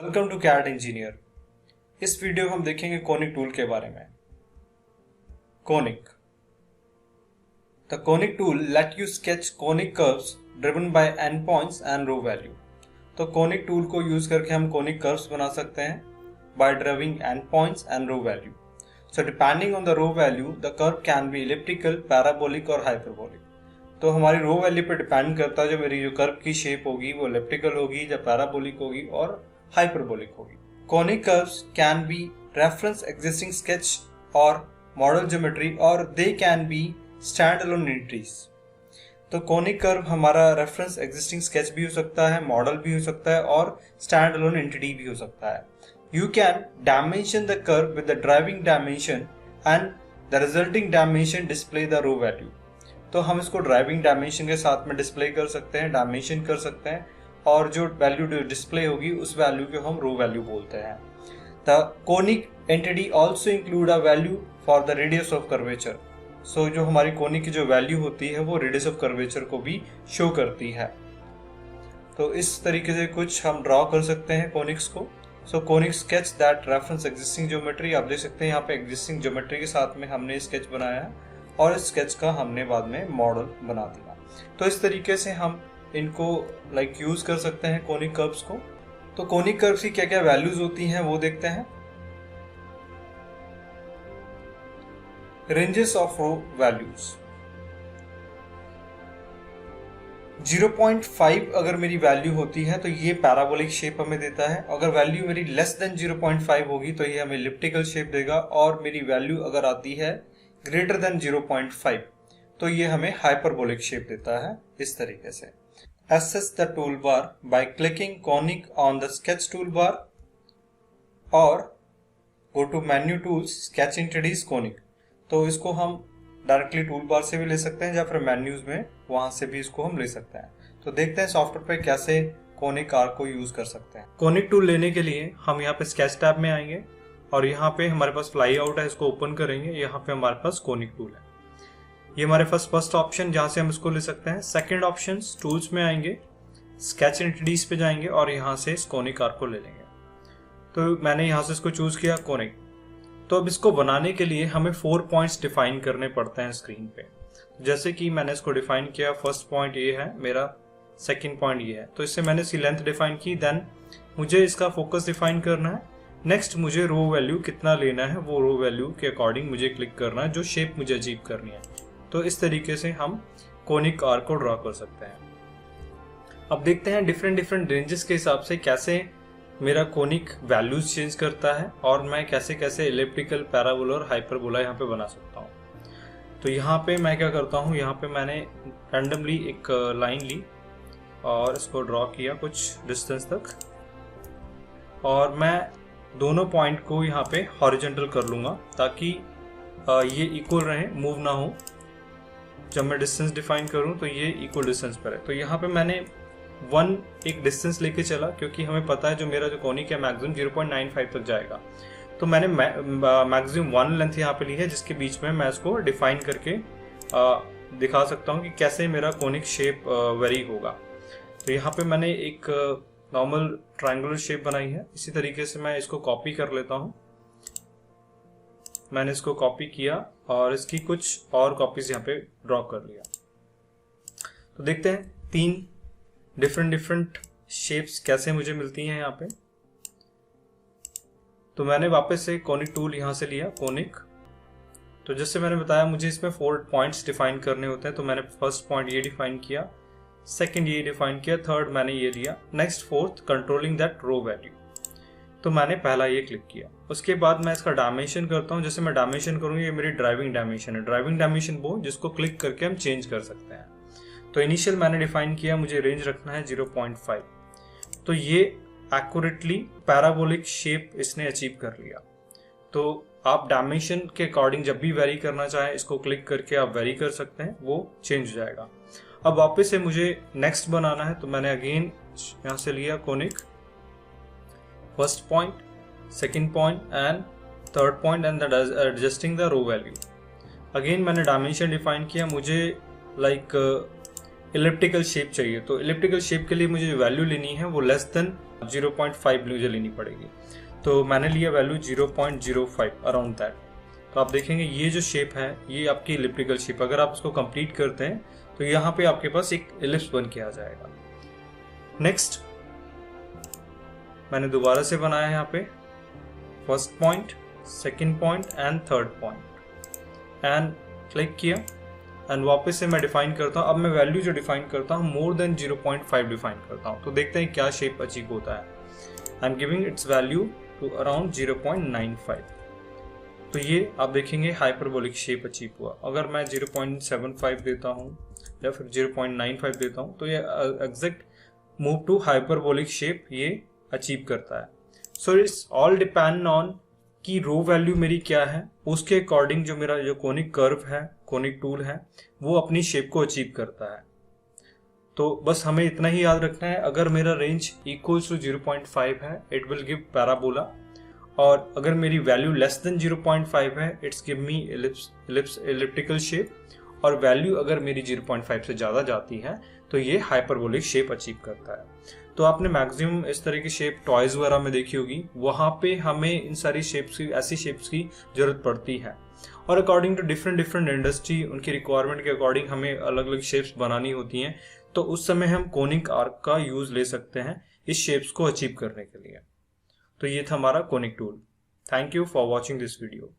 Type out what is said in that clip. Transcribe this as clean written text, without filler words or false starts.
Welcome to CAD engineer. इस video में हम देखेंगे कोनिक टूल के बारे में। Conic the conic tool let you sketch conic curves driven by end points and rho value. तो कोनिक टूल को यूज करके हम कोनिक कर्व्स बना सकते हैं by driving end points and rho value. So depending on the rho value the curve can be elliptical, parabolic और hyperbolic. तो हमारी रो वैल्यू पर डिपेंड करता है जो मेरी जो कर्व की शेप होगी वो इलिप्टिकल होगी या पैराबोलिक होगी और हाइपरबोलिक होगी। Conic curves can be reference existing sketch or model geometry or they can be standalone entities। तो conic curve हमारा reference existing sketch भी हो सकता है, model भी हो सकता है और standalone entity भी हो सकता है। You can dimension the curve with the driving dimension and the resulting dimension display the row value। तो हम इसको ड्राइविंग डायमेंशन के साथ में डिस्प्ले कर सकते हैं, डायमेंशन कर सकते हैं और जो वैल्यू डिस्प्ले होगी उस वैल्यू को हम रो वैल्यू बोलते हैं। The conic entity also include a value for the radius of curvature. So जो हमारी कोनिक की जो वैल्यू होती है वो रेडियस ऑफ कर्वेचर को भी शो करती है। तो इस तरीके से कुछ हम ड्रॉ कर सकते हैं कोनिक्स को। So conic sketch that reference existing geometry. आप देख सकते हैं यहाँ पे एग्जिस्टिंग ज्योमेट्री के साथ में हमने स्केच बनाया है और इस स्केच का हमने बाद में मॉडल बना दिया। तो इस तरीके से हम इनको यूज कर सकते हैं कोनिक कर्व्स को। तो कोनिक कर्व्स की क्या क्या वैल्यूज होती हैं वो देखते हैं। रेंजेस ऑफ रो वैल्यूज 0.5 अगर मेरी वैल्यू होती है तो ये पैराबोलिक शेप हमें देता है। अगर वैल्यू मेरी लेस देन 0.5 होगी तो ये हमें इलिप्टिकल शेप देगा और मेरी वैल्यू अगर आती है ग्रेटर देन 0.5 तो ये हमें हाइपरबोलिक शेप देता है। इस तरीके से Access the toolbar by clicking conic on the sketch toolbar or go to menu tools sketch entities conic। तो इसको हम डायरेक्टली टूलबार से भी ले सकते हैं या फिर मेन्यूज में वहां से भी इसको हम ले सकते हैं। तो देखते हैं सॉफ्टवेयर पे कैसे कोनिक आर्क को यूज कर सकते हैं। कोनिक टूल लेने के लिए हम यहाँ पे स्केच टैब में आएंगे और यहाँ पे हमारे पास फ्लाई आउट है, इसको ओपन करेंगे। यहाँ पे हमारे पास कोनिक टूल है, ये हमारे पास फर्स्ट ऑप्शन जहां से हम इसको ले सकते हैं। सेकंड ऑप्शन टूल्स में आएंगे, स्केच एंटिटीज पे जाएंगे और यहां से इस कोनिक आर्क को ले लेंगे। तो मैंने यहां से इसको चूज किया कोनिक। तो अब इसको बनाने के लिए हमें 4 पॉइंट्स डिफाइन करने पड़ते हैं स्क्रीन पे। जैसे कि मैंने इसको डिफाइन किया, फर्स्ट पॉइंट ये है मेरा, सेकेंड पॉइंट ये है। तो इससे मैंने इसकी लेंथ डिफाइन की, देन मुझे इसका फोकस डिफाइन करना है। नेक्स्ट मुझे रो वैल्यू कितना लेना है वो रो वैल्यू के अकॉर्डिंग मुझे क्लिक करना है जो शेप मुझे अचीव करनी है। तो इस तरीके से हम कोनिक आर्क को ड्रॉ कर सकते हैं। अब देखते हैं डिफरेंट रेंजेस के हिसाब से कैसे मेरा कोनिक वैल्यूज चेंज करता है और मैं कैसे कैसे इलिप्टिकल, पैराबोला और हाइपरबोला यहाँ पे बना सकता हूँ। तो यहाँ पे मैं क्या करता हूँ, यहाँ पे मैंने रैंडमली एक लाइन ली और इसको ड्रॉ किया कुछ डिस्टेंस तक और मैं दोनों पॉइंट को यहाँ पे हॉरिजॉन्टल कर लूंगा ताकि ये इक्वल रहे, मूव ना हो। जब मैं डिस्टेंस डिफाइन करूं तो ये इक्वल डिस्टेंस पर है। तो यहाँ पे मैंने 1 एक डिस्टेंस लेके चला क्योंकि हमें पता है जो मेरा जो कोनिक है मैक्सिमम 0.95 तक जाएगा। तो मैंने मैक्सिमम 1 लेंथ यहाँ पे ली है जिसके बीच में मैं इसको डिफाइन करके दिखा सकता हूँ कि कैसे मेरा कोनिक शेप वेरी होगा। तो यहाँ पे मैंने एक नॉर्मल ट्रायंगुलर शेप बनाई है। इसी तरीके से मैं इसको कॉपी कर लेता हूँ। मैंने इसको कॉपी किया और इसकी कुछ और कॉपीज यहाँ पे ड्रॉ कर लिया। तो देखते हैं 3 डिफरेंट शेप्स कैसे मुझे मिलती हैं यहाँ पे। तो मैंने वापस से कोनिक टूल यहाँ से लिया, कोनिक। तो जैसे मैंने बताया मुझे इसमें 4 पॉइंट्स डिफाइन करने होते हैं। तो मैंने फर्स्ट पॉइंट ये डिफाइन किया, सेकंड ये डिफाइन किया, थर्ड मैंने ये लिया, next fourth controlling that rho value. तो मैंने पहला ये क्लिक किया। उसके बाद मैं इसका डायमेंशन करता हूँ। जैसे मैं डायमेंशन करूँगा, ये मेरी ड्राइविंग डायमेंशन है। ड्राइविंग डायमेंशन वो जिसको क्लिक करके हम चेंज कर सकते हैं। तो इनिशियल मैंने डिफाइन किया, मुझे रेंज रखना है 0.5। तो ये एक्यूरेटली पैराबोलिक शेप इसने अचीव कर लिया। तो आप डायमेंशन के अकॉर्डिंग जब भी वेरी करना चाहें इसको क्लिक करके आप वेरी कर सकते हैं, वो चेंज हो जाएगा। अब वापस से मुझे नेक्स्ट बनाना है। तो मैंने अगेन यहाँ से लिया conic, first point, second point and third point and adjusting the row value। Again मैंने डायमेंशन डिफाइन किया। मुझे इलिप्टिकल शेप चाहिए। तो इलिप्टिकल शेप के लिए मुझे जो वैल्यू लेनी है वो लेस देन 0.5 मुझे लेनी पड़ेगी। तो मैंने लिया वैल्यू 0.05 अराउंड दैट। तो आप देखेंगे ये जो शेप है ये आपकी इलिप्टिकल शेप, अगर आप इसको कंप्लीट करते हैं तो यहाँ पे आपके पास एक इलिप्स बन के आ जाएगा। नेक्स्ट मैंने दोबारा से बनाया है यहाँ पे first point, second point and third point and click किया एंड वापस से मैं डिफाइन करता हूँ। अब मैं वैल्यू जो डिफाइन करता हूँ मोर देन 0.5 डिफाइन करता हूँ। तो देखते हैं क्या शेप अचीव होता है। I am giving its value to around 0.95। तो ये आप देखेंगे हाइपरबोलिक शेप अचीव हुआ। अगर मैं 0.75 देता हूँ या फिर 0.95 देता हूँ तो ये exact move to hyperbolic shape ये अचीव करता है। So it's all depend on कि रो वैल्यू मेरी क्या है, उसके अकॉर्डिंग जो मेरा जो कोनिक कर्व है, कोनिक टूल है, वो अपनी शेप को अचीव करता है। तो बस हमें इतना ही याद रखना है, अगर मेरा रेंज इक्वल्स टू 0.5 है इट विल गिव पैराबोला, और अगर मेरी वैल्यू लेस देन 0.5 है it's give me elliptical shape, और वैल्यू अगर मेरी 0.5 से ज़्यादा जाती है तो ये हाइपरबोलिक शेप अचीव करता है। तो आपने मैक्सिमम इस तरह की शेप टॉयज वगैरह में देखी होगी, वहाँ पे हमें इन सारी शेप्स की, ऐसी शेप्स की जरूरत पड़ती है। और अकॉर्डिंग टू डिफरेंट इंडस्ट्री, उनकी रिक्वायरमेंट के अकॉर्डिंग हमें अलग अलग शेप्स बनानी होती हैं। तो उस समय हम कोनिक आर्क का यूज ले सकते हैं इस शेप्स को अचीव करने के लिए। तो ये था हमारा conic tool. Thank you for watching this video.